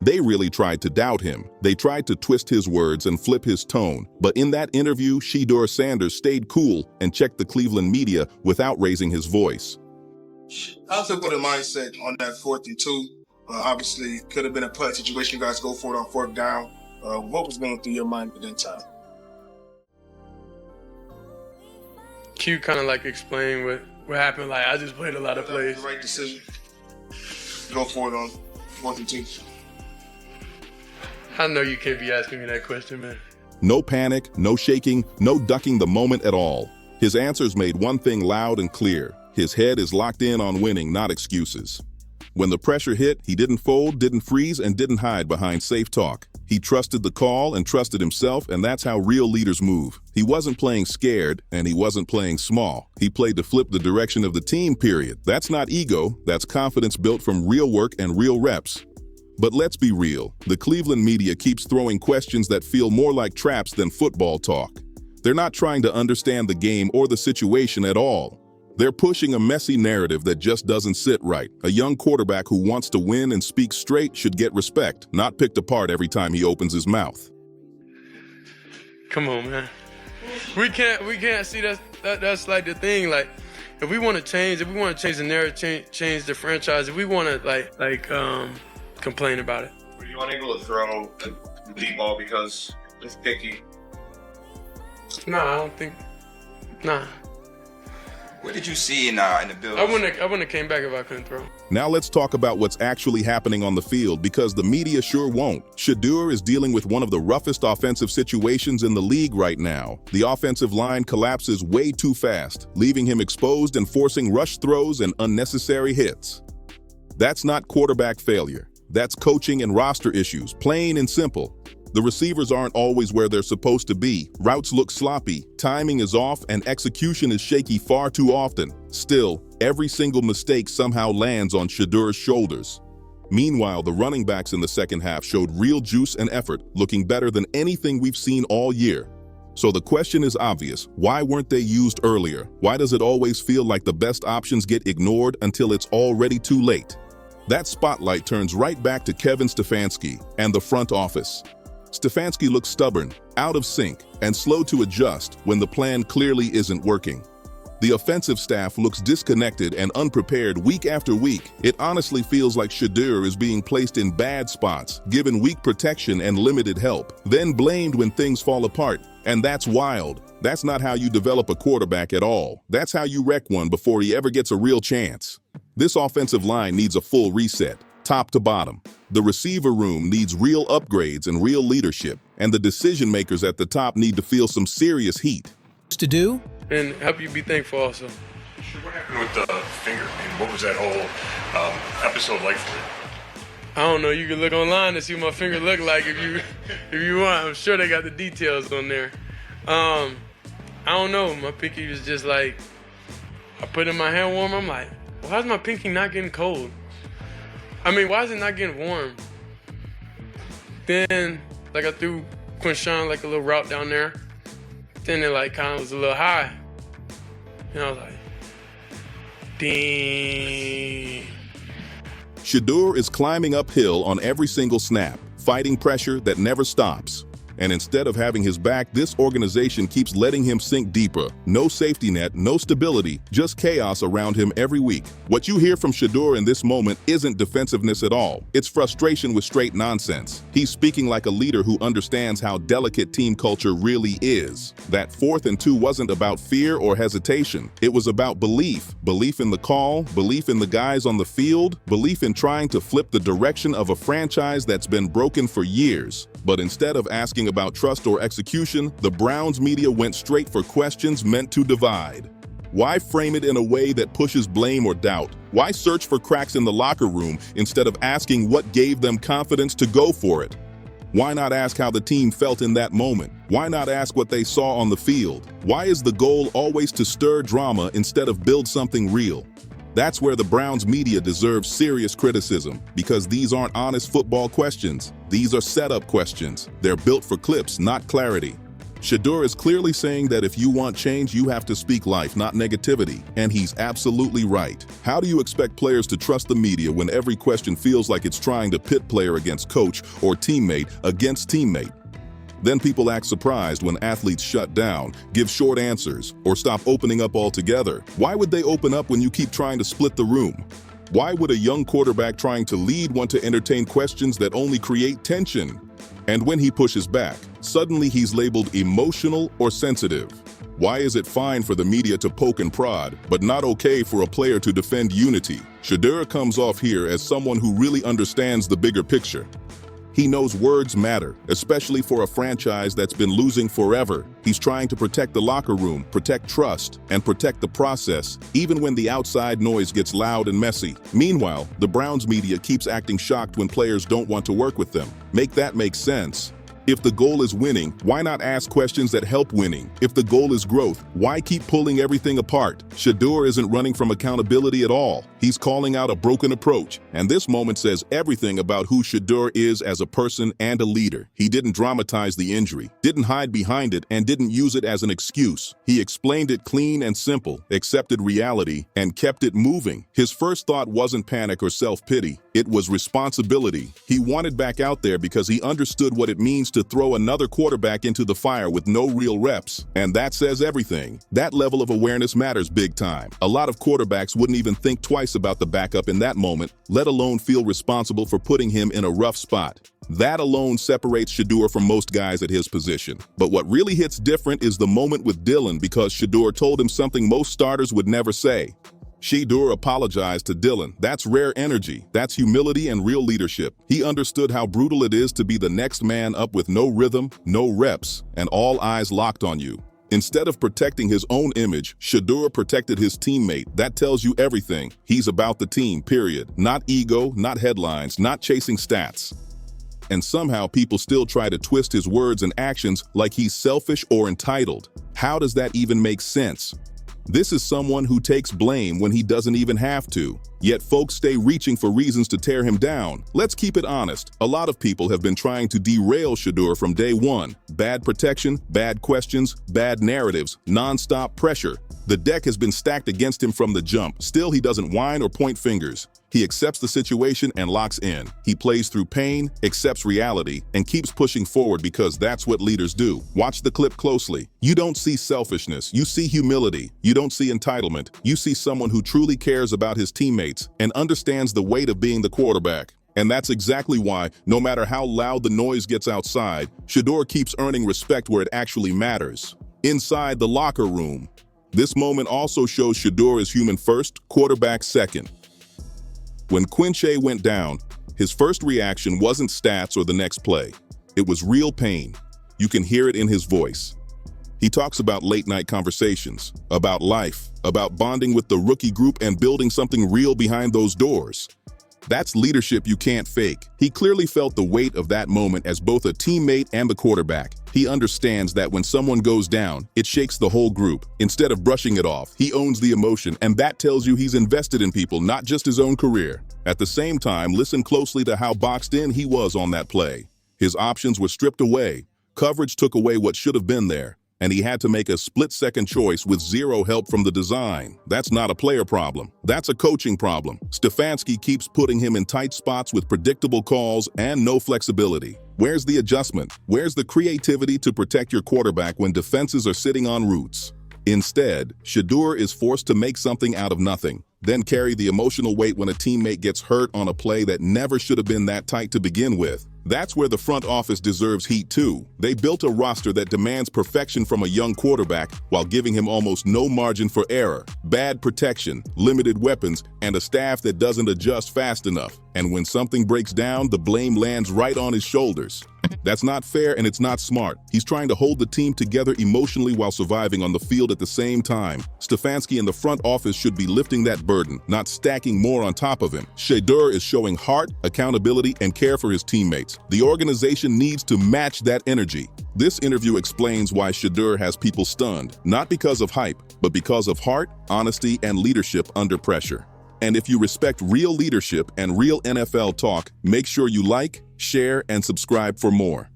They really tried to doubt him. They tried to twist his words and flip his tone. But in that interview, Shedeur Sanders stayed cool and checked the Cleveland media without raising his voice. How's the mindset on that 4th and 2? Obviously, could have been a punt situation. You guys go for it on 4th down. What was going through your mind at that time? Q kind of like explained what happened. Like, I just played a lot of plays. The right decision. Go for it on 4th and 2. I know you can't be asking me that question, man. No panic, no shaking, no ducking the moment at all. His answers made one thing loud and clear. His head is locked in on winning, not excuses. When the pressure hit, he didn't fold, didn't freeze, and didn't hide behind safe talk. He trusted the call and trusted himself, and that's how real leaders move. He wasn't playing scared, and he wasn't playing small. He played to flip the direction of the team, period. That's not ego, that's confidence built from real work and real reps. But let's be real, the Cleveland media keeps throwing questions that feel more like traps than football talk. They're not trying to understand the game or the situation at all. They're pushing a messy narrative that just doesn't sit right. A young quarterback who wants to win and speak straight should get respect, not picked apart every time he opens his mouth. Come on, man. We can't see that's like the thing. Like, if we want to change the narrative, change the franchise, if we want to complain about it. Were you unable to throw the deep ball because it's picky? Nah, I don't think. Nah. What did you see in the Bills? I wouldn't have came back if I couldn't throw. Now let's talk about what's actually happening on the field, because the media sure won't. Shedeur is dealing with one of the roughest offensive situations in the league right now. The offensive line collapses way too fast, leaving him exposed and forcing rush throws and unnecessary hits. That's not quarterback failure. That's coaching and roster issues, plain and simple. The receivers aren't always where they're supposed to be. Routes look sloppy, timing is off, and execution is shaky far too often. Still, every single mistake somehow lands on Shedeur's shoulders. Meanwhile, the running backs in the second half showed real juice and effort, looking better than anything we've seen all year. So the question is obvious. Why weren't they used earlier? Why does it always feel like the best options get ignored until it's already too late? That spotlight turns right back to Kevin Stefanski and the front office. Stefanski looks stubborn, out of sync, and slow to adjust when the plan clearly isn't working. The offensive staff looks disconnected and unprepared week after week. It honestly feels like Shedeur is being placed in bad spots, given weak protection and limited help, then blamed when things fall apart. And that's wild. That's not how you develop a quarterback at all. That's how you wreck one before he ever gets a real chance. This offensive line needs a full reset, top to bottom. The receiver room needs real upgrades and real leadership, and the decision makers at the top need to feel some serious heat. To do? And help you be thankful also. What happened with the finger, and what was that whole episode like for you? I don't know. You can look online to see what my finger looked like if you want. I'm sure they got the details on there. I don't know. My pinky was just like, I put in my hand warmer. I'm like, why is my pinky not getting cold? I mean, why is it not getting warm? Then, like, I threw Quinshawn like a little route down there. Then it like kind of was a little high. And I was like, dang. Shedeur is climbing uphill on every single snap, fighting pressure that never stops. And instead of having his back, this organization keeps letting him sink deeper. No safety net, no stability, just chaos around him every week. What you hear from Shedeur in this moment isn't defensiveness at all. It's frustration with straight nonsense. He's speaking like a leader who understands how delicate team culture really is. That 4th and 2 wasn't about fear or hesitation. It was about belief. Belief in the call, belief in the guys on the field, belief in trying to flip the direction of a franchise that's been broken for years. But instead of asking about trust or execution, the Browns media went straight for questions meant to divide. Why frame it in a way that pushes blame or doubt? Why search for cracks in the locker room instead of asking what gave them confidence to go for it? Why not ask how the team felt in that moment? Why not ask what they saw on the field? Why is the goal always to stir drama instead of build something real? That's where the Browns media deserves serious criticism, because these aren't honest football questions. These are setup questions. They're built for clips, not clarity. Shedeur is clearly saying that if you want change, you have to speak life, not negativity. And he's absolutely right. How do you expect players to trust the media when every question feels like it's trying to pit player against coach or teammate against teammate? Then people act surprised when athletes shut down, give short answers, or stop opening up altogether. Why would they open up when you keep trying to split the room? Why would a young quarterback trying to lead want to entertain questions that only create tension? And when he pushes back, suddenly he's labeled emotional or sensitive. Why is it fine for the media to poke and prod, but not okay for a player to defend unity? Shedeur comes off here as someone who really understands the bigger picture. He knows words matter, especially for a franchise that's been losing forever. He's trying to protect the locker room, protect trust, and protect the process, even when the outside noise gets loud and messy. Meanwhile, the Browns media keeps acting shocked when players don't want to work with them. Make that make sense. If the goal is winning, why not ask questions that help winning? If the goal is growth, why keep pulling everything apart? Shedeur isn't running from accountability at all. He's calling out a broken approach, and this moment says everything about who Shedeur is as a person and a leader. He didn't dramatize the injury, didn't hide behind it, and didn't use it as an excuse. He explained it clean and simple, accepted reality, and kept it moving. His first thought wasn't panic or self-pity. It was responsibility. He wanted back out there because he understood what it means to throw another quarterback into the fire with no real reps. And that says everything. That level of awareness matters big time. A lot of quarterbacks wouldn't even think twice about the backup in that moment, let alone feel responsible for putting him in a rough spot. That alone separates Shedeur from most guys at his position. But what really hits different is the moment with Dylan, because Shedeur told him something most starters would never say. Shedeur apologized to Dylan. That's rare energy. That's humility and real leadership. He understood how brutal it is to be the next man up with no rhythm, no reps, and all eyes locked on you. Instead of protecting his own image, Shedeur protected his teammate. That tells you everything. He's about the team, period. Not ego, not headlines, not chasing stats. And somehow people still try to twist his words and actions like he's selfish or entitled. How does that even make sense? This is someone who takes blame when he doesn't even have to. Yet folks stay reaching for reasons to tear him down. Let's keep it honest. A lot of people have been trying to derail Shedeur from day one. Bad protection, bad questions, bad narratives, non-stop pressure. The deck has been stacked against him from the jump. Still, he doesn't whine or point fingers. He accepts the situation and locks in. He plays through pain, accepts reality, and keeps pushing forward because that's what leaders do. Watch the clip closely. You don't see selfishness. You see humility. You don't see entitlement. You see someone who truly cares about his teammates and understands the weight of being the quarterback. And that's exactly why, no matter how loud the noise gets outside, Shedeur keeps earning respect where it actually matters. Inside the locker room. This moment also shows Shedeur is human first, quarterback second. When Quinche went down, his first reaction wasn't stats or the next play. It was real pain. You can hear it in his voice. He talks about late-night conversations, about life, about bonding with the rookie group and building something real behind those doors. That's leadership you can't fake. He clearly felt the weight of that moment as both a teammate and the quarterback. He understands that when someone goes down, it shakes the whole group. Instead of brushing it off, he owns the emotion, and that tells you he's invested in people, not just his own career. At the same time, listen closely to how boxed in he was on that play. His options were stripped away. Coverage took away what should have been there, and he had to make a split-second choice with zero help from the design. That's not a player problem. That's a coaching problem. Stefanski keeps putting him in tight spots with predictable calls and no flexibility. Where's the adjustment? Where's the creativity to protect your quarterback when defenses are sitting on roots? Instead, Shedeur is forced to make something out of nothing, then carry the emotional weight when a teammate gets hurt on a play that never should have been that tight to begin with. That's where the front office deserves heat too. They built a roster that demands perfection from a young quarterback while giving him almost no margin for error. Bad protection, limited weapons, and a staff that doesn't adjust fast enough. And when something breaks down, the blame lands right on his shoulders. That's not fair and it's not smart. He's trying to hold the team together emotionally while surviving on the field at the same time. Stefanski and the front office should be lifting that burden, not stacking more on top of him. Shedeur is showing heart, accountability, and care for his teammates. The organization needs to match that energy. This interview explains why Shedeur has people stunned, not because of hype, but because of heart, honesty, and leadership under pressure. And if you respect real leadership and real NFL talk, make sure you like, share, and subscribe for more.